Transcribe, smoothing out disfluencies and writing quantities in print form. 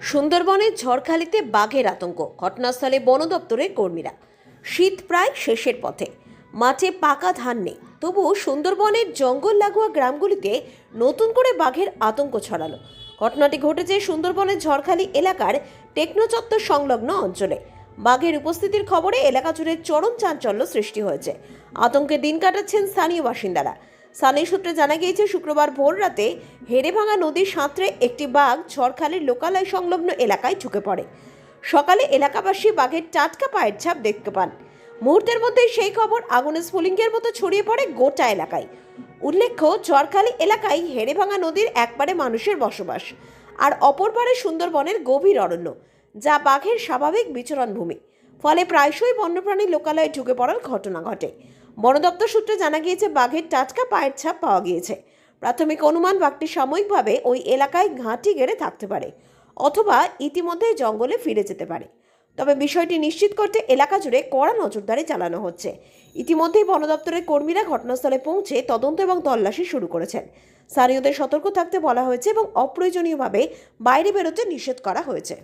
সুন্দরবনের ঝড়খালিতে বাঘের আতঙ্ক, ঘটনাস্থলে বন দপ্তরের কর্মীরা। শীত প্রায় শেষের পথে, মাঠে পাকা ধান নেই, তবুও সুন্দরবনের জঙ্গল লাগোয়া গ্রামগুলিতে নতুন করে বাঘের আতঙ্ক ছড়ালো। ঘটনাটি ঘটেছে সুন্দরবনের ঝড়খালি এলাকার টেকনোচত্বর সংলগ্ন অঞ্চলে। বাঘের উপস্থিতির খবরে এলাকা জুড়ে চরম চাঞ্চল্য সৃষ্টি হয়েছে। আতঙ্কে দিন কাটাচ্ছেন স্থানীয় বাসিন্দারা। স্থানীয় সূত্রে জানা গিয়েছে, শুক্রবার ভোর রাতে হেড়েভাঙা নদীর সাঁতরে একটি বাঘ ঝড়খালির লোকালয় সংলগ্ন এলাকায় ঢুকে পড়ে। সকালে এলাকাবাসী বাঘের টাটকা পায়ের ছাপ দেখতে পান। মুহূর্তের মধ্যেই সেই খবর আগুনের স্ফুলিঙ্গের মতো ছড়িয়ে পড়ে গোটা এলাকায়। উল্লেখ্য, ঝড়খালি এলাকায় হেড়েভাঙা নদীর একপারে মানুষের বসবাস, আর অপর পারে সুন্দরবনের গভীর অরণ্য, যা বাঘের স্বাভাবিক বিচরণ ভূমি। ফলে প্রায়শই বন্যপ্রাণীর লোকালয়ে ঢুকে পড়ার ঘটনা ঘটে। বন দপ্তর সূত্রে জানা গিয়েছে, বাঘের টাটকা পায়ের ছাপ পাওয়া গিয়েছে। প্রাথমিক অনুমান, বাঘটি সাময়িকভাবে ওই এলাকায় ঘাঁটি গেড়ে থাকতে পারে, অথবা ইতিমধ্যে জঙ্গলে ফিরে যেতে পারে। তবে বিষয়টি নিশ্চিত করতে এলাকা জুড়ে কড়া নজরদারি চালানো হচ্ছে। ইতিমধ্যেই বন দপ্তরের কর্মীরা ঘটনাস্থলে পৌঁছে তদন্ত এবং তল্লাশি শুরু করেছেন। স্থানীয়দের সতর্ক থাকতে বলা হয়েছে এবং অপ্রয়োজনীয়ভাবে বাইরে বেরোতে নিষেধ করা হয়েছে।